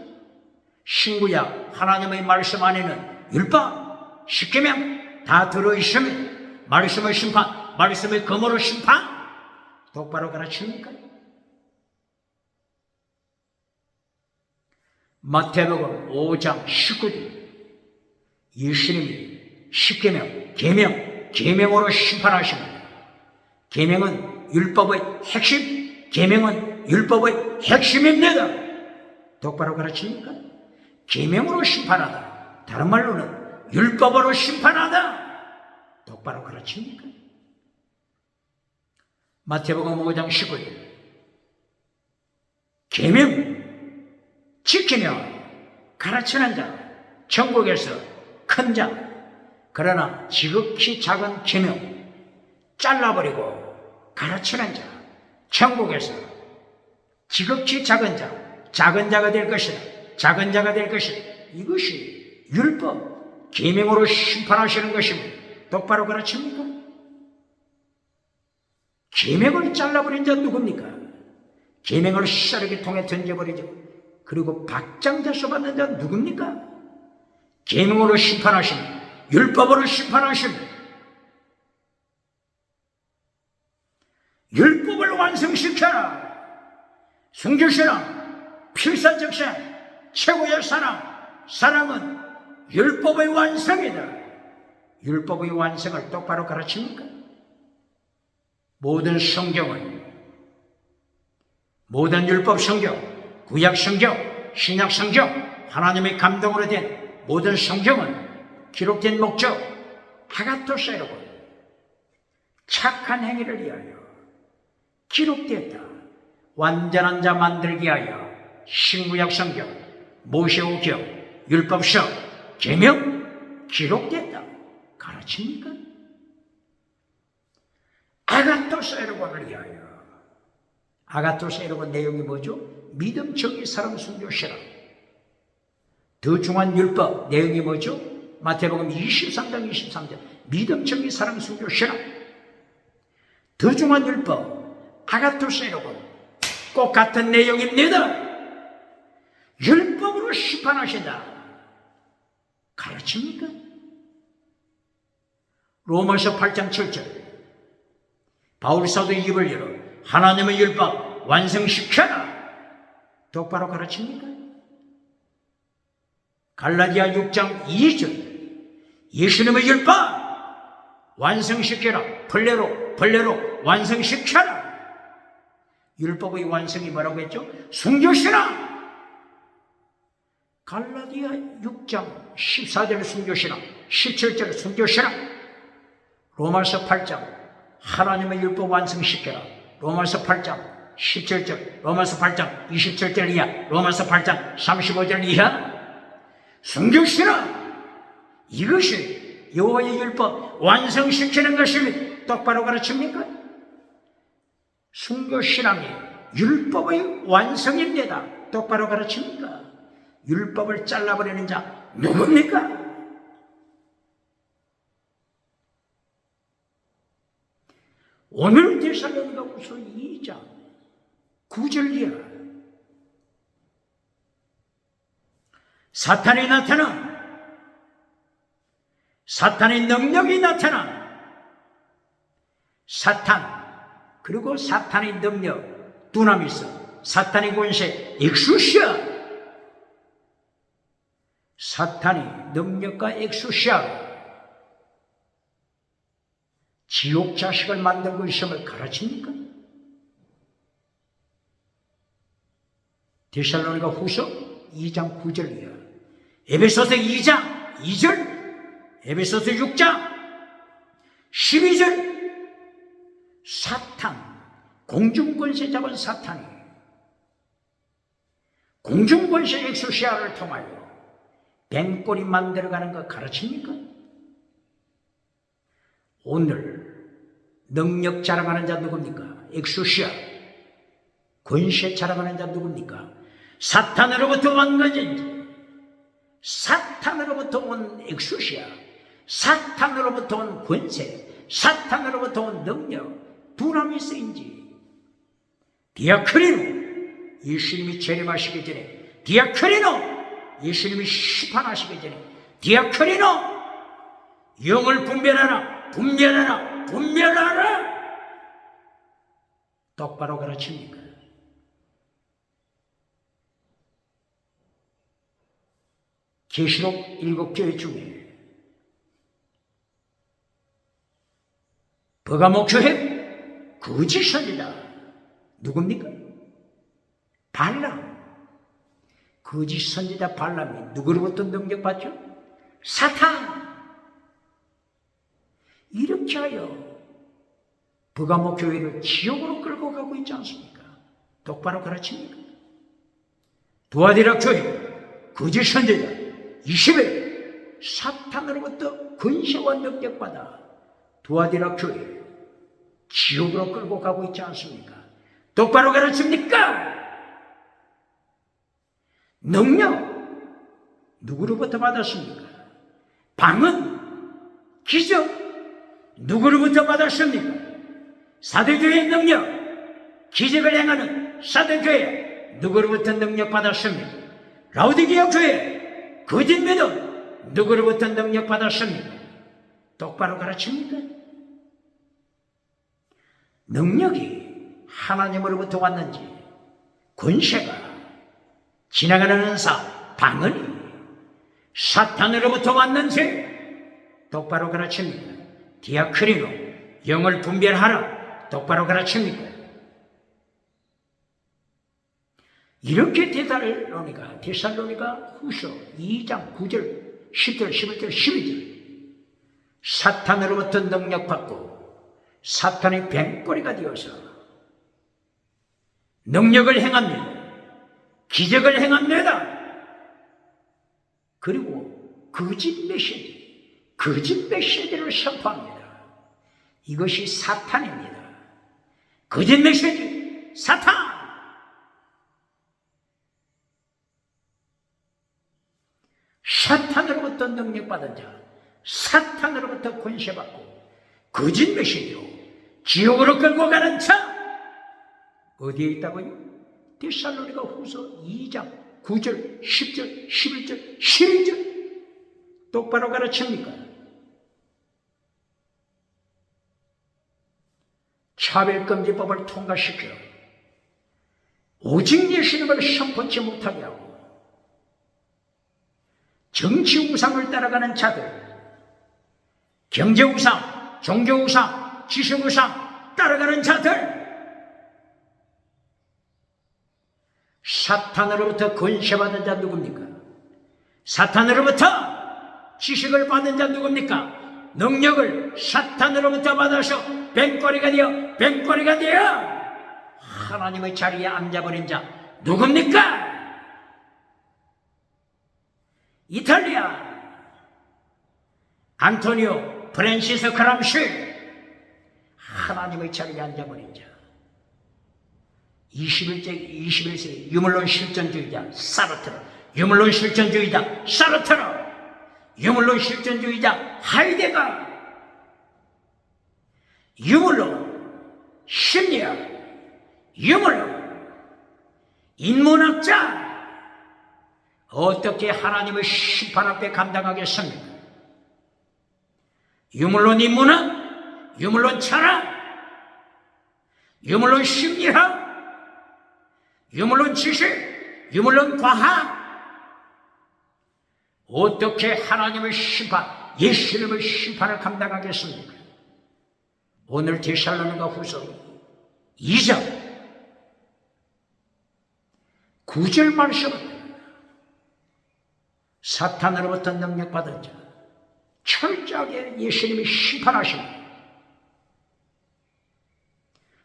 신구약 하나님의 말씀 안에는 율법, 십계명 다 들어있습니다. 말씀의 심판, 말씀의 금으로 심판. 똑바로 가르칩니까? 마태복음 5장 19절 예수님이 십계명, 계명으로 심판하십니다. 계명은 율법의 핵심, 계명은 율법의 핵심입니다. 똑바로 가르칩니까? 계명으로 심판하다. 다른 말로는 율법으로 심판하다. 똑바로 가르칩니까? 마태복음 5장 19절 계명 지키며 가르치는 자 천국에서 큰 자, 그러나 지극히 작은 계명 잘라버리고 가르치는 자 천국에서 지극히 작은 자가 될 것이다. 작은 자가 될 것이다. 이것이 율법 계명으로 심판하시는 것입니다. 똑바로 가르칩니까? 계명을 잘라버린 자 누굽니까? 계명을 시사르기 통해 던져버리죠. 그리고 박장대소 받는 자 누굽니까? 계명으로 심판하십니다. 율법으로 심판하십니다. 율법을 완성시켜라. 순교신앙, 필사적생, 최고의 사랑은 율법의 완성이다. 율법의 완성을 똑바로 가르칩니까? 모든 성경은, 모든 율법 성경, 구약 성경, 신약 성경, 하나님의 감동으로 된 모든 성경은 기록된 목적, 아가토스 여러분, 착한 행위를 위하여 기록되었다. 완전한 자 만들기 위하여 신구약 성경, 모세오경, 율법서, 계명 기록됐다. 가르칩니까? 아가토스 에르곤을 위하여. 아가토스 에르곤 내용이 뭐죠? 믿음, 정의, 사랑, 순교, 신앙. 더 중요한 율법 내용이 뭐죠? 마태복음 23장 23절. 믿음, 정의, 사랑, 순교, 신앙. 더 중요한 율법 아가토스 에르곤. 꼭 같은 내용입니다. 율법으로 심판하신다. 가르칩니까? 로마서 8장 7절. 바울 사도의 입을 열어 하나님의 율법 완성시켜라. 똑바로 가르칩니까? 갈라디아 6장 2절. 예수님의 율법 완성시켜라. 벌레로 완성시켜라. 율법의 완성이 뭐라고 했죠? 순교신앙. 갈라디아 6장 14절 순교신앙, 17절 순교신앙. 로마서 8장 하나님의 율법 완성시켜라. 로마서 8장 17절, 로마서 8장 27절 이하, 로마서 8장 35절 이하. 순교신앙. 이것이 여호와의 율법 완성시키는 것입니다. 똑바로 가르칩니까? 순교신앙이 율법의 완성입니다. 똑바로 가르칩니까? 율법을 잘라버리는 자 누굽니까? 오늘 데살로니가후서 2장 9절 이하. 사탄이 나타나, 사탄의 능력이 나타나. 사탄 그리고 사탄의 능력 두나미스, 사탄의 권세 엑수시아. 사탄의 능력과 엑수시아 지옥 자식을 만들고 있음을 가르칩니까? 데살로니가 후서 2장 9절 이하, 에베소서 2장 2절, 에베소서 6장 12절. 사탄, 공중권세 잡은 사탄이 공중권세 엑소시아를 통하여 뱀꼬리 만들어가는 거 가르칩니까? 오늘 능력 자랑하는 자 누굽니까? 엑소시아. 권세 자랑하는 자 누굽니까? 사탄으로부터 온 것인지, 사탄으로부터 온 엑소시아, 사탄으로부터 온 권세, 사탄으로부터 온 능력, 두나미스인지. 디아크리노, 예수님이 재림하시기 전에, 디아크리노, 예수님이 심판하시기 전에, 디아크리노, 영을 분별하라, 분별하라, 분별하라. 똑바로 가르칩니까? 계시록 7교회 중에 버가모 교회 거짓 선지자 누굽니까? 발람. 거짓 선지자 발람이 누구로부터 능력받죠? 사탄. 이렇게 하여 버가모 교회를 지옥으로 끌고 가고 있지 않습니까? 똑바로 가르칩니까? 두아디라 교회 거짓 선지자 20일 사탄으로부터 권세와 능력받아 두아디라 교회 지옥으로 끌고 가고 있지 않습니까? 똑바로 가르칩니까? 능력 누구로부터 받았습니까? 방언, 기적 누구로부터 받았습니까? 사도교회의 능력, 기적을 행하는 사도교회 누구로부터 능력 받았습니까? 라오디게아 교회 거짓 믿음 누구로부터 능력 받았습니까? 똑바로 가르칩니까? 능력이 하나님으로부터 왔는지, 권세가 지나가는 은사, 방언이 사탄으로부터 왔는지 똑바로 가르칩니까? 디아크리노, 영을 분별하라. 똑바로 가르칩니까? 이렇게 데살로니가 후서 2장 9절, 10절, 11절, 12절 사탄으로부터 능력받고 사탄의 뱀꼬리가 되어서 능력을 행합니다. 기적을 행합니다. 그리고 거짓 메시지를 선포합니다. 이것이 사탄입니다. 거짓 메시지, 사탄! 사탄으로부터 능력받은 자, 사탄으로부터 권세받고 거짓 메시지로 지옥으로 끌고 가는 자, 어디에 있다고요? 데살로니가 후서 2장 9절, 10절, 11절, 12절 똑바로 가르칩니까? 차별금지법을 통과시켜 오직 예수님을 선포치 못하게 하고 정치 우상을 따라가는 자들, 경제 우상, 종교 우상, 지식 우상 따라가는 자들, 사탄으로부터 권세받은 자 누굽니까? 사탄으로부터 지식을 받은 자 누굽니까? 능력을 사탄으로부터 받아서 뱀꼬리가 되어 하나님의 자리에 앉아버린 자 누굽니까? 이탈리아 안토니오 프란시스 그람시, 하나님의 자리에 앉아버린 자, 21세기 유물론 실존주의자 사르트르, 유물론 실존주의자 사르트르, 유물론 실존주의자 하이데거, 유물론 심리학, 유물론 인문학자, 어떻게 하나님의 심판 앞에 감당하겠습니까? 유물론 인문학, 유물론 철학, 유물론 심리학, 유물론 지식, 유물론 과학, 어떻게 하나님의 심판, 예수님의 심판을 감당하겠습니까? 오늘 데살로니가 후서 2장 9절 말씀은 사탄으로부터 능력받은 자, 철저하게 예수님이 심판하십니다.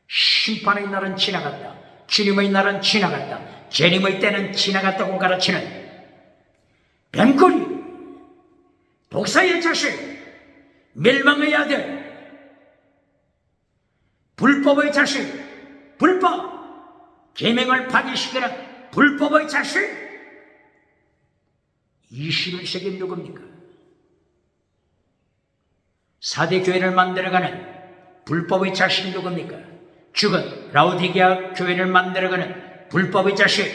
심판의 날은 지나갔다. 주님의 날은 지나갔다. 재림의 때는 지나갔다고 가르치는 뱀꼬리, 독사의 자식, 멸망의 아들, 불법의 자식, 불법, 계명을 파기시키는 불법의 자식, 21세기 누굽니까? 4대 교회를 만들어가는 불법의 자식 누굽니까? 죽은 라오디게아 교회를 만들어가는 불법의 자식,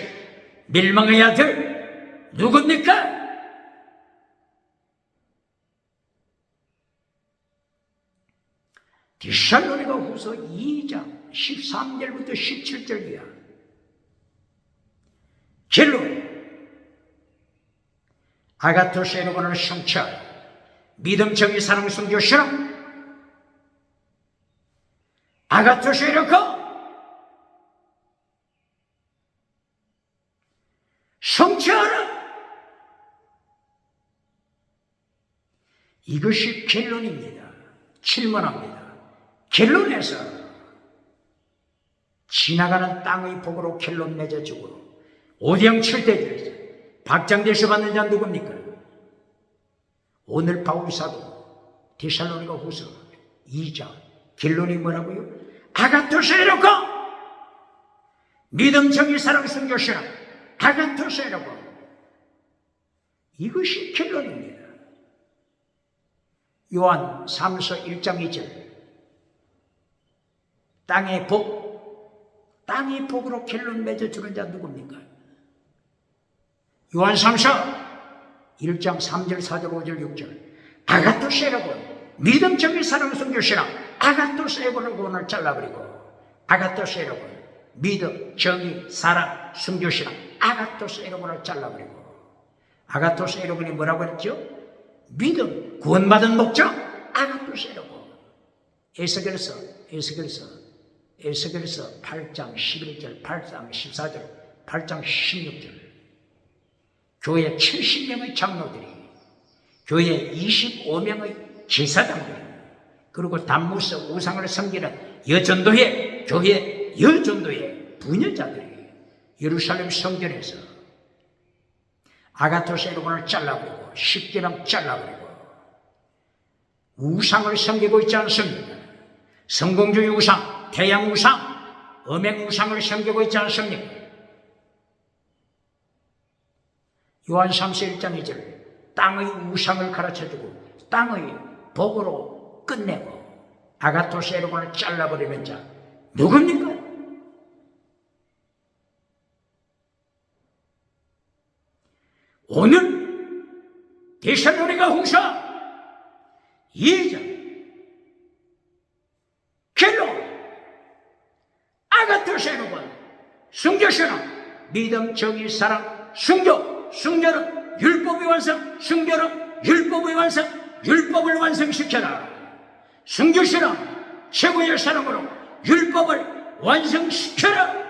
멸망의 아들 누굽니까? 데살로니가 후서 2장 13절부터 17절 이하. 결론, 아가토스 여러분을 성취하여 믿음, 정의, 사랑, 순교, 신앙, 아가토스 여러분 성취하라. 이것이 결론입니다. 질문합니다. 결론에서 지나가는 땅의 복으로 결론 맺어주고 오대양 칠대주에서 박장대서 받는 자 누굽니까? 오늘 바울사도 데살로니가 후서 2장 결론이 뭐라고요? 아가토스 에로고, 믿음, 정의, 사랑, 순교, 신앙, 아가토스 에로고, 이것이 결론입니다. 요한 3서 1장 2절, 땅의 복으로 결론 맺어주는 자 누굽니까? 요한 3서 1장 3절 4절 5절 6절, 아가토스 에로고, 믿음, 정의, 사랑, 순교, 신앙, 아가토스 에고를 잘라버리고, 아가토스 에고를 믿음, 정의, 사랑, 순교, 신앙, 아가토스 에고를 잘라버리고, 아가토스 에고는 뭐라고 했죠? 믿음, 구원받은 목적, 아가토스 에고. 에스겔서 8장 11절, 8장 14절, 8장 16절. 교회 70명의 장로들이, 교회 25명의 제사장들이, 그리고 단무서 우상을 섬기는 여전도회, 교회 여전도회 부녀자들이 예루살렘 성전에서 아가토스 에르곤을 잘라버리고 십계명 잘라버리고 우상을 섬기고 있지 않습니까? 성공주의 우상, 태양 우상, 음행 우상을 섬기고 있지 않습니까? 요한 3서 1장 2절 땅의 우상을 가르쳐주고 땅의 복으로 끝내고 아가토스 에르곤을 잘라버리는 자 누굽니까? 오늘 데살로니가 후서 2장 결론 아가토스 에르곤 순교신앙 믿음 정의 사랑 순교는 율법의 완성 순교는 율법의 완성 율법을 완성시켜라 순교신앙 최고의 사랑으로 율법을 완성시켜라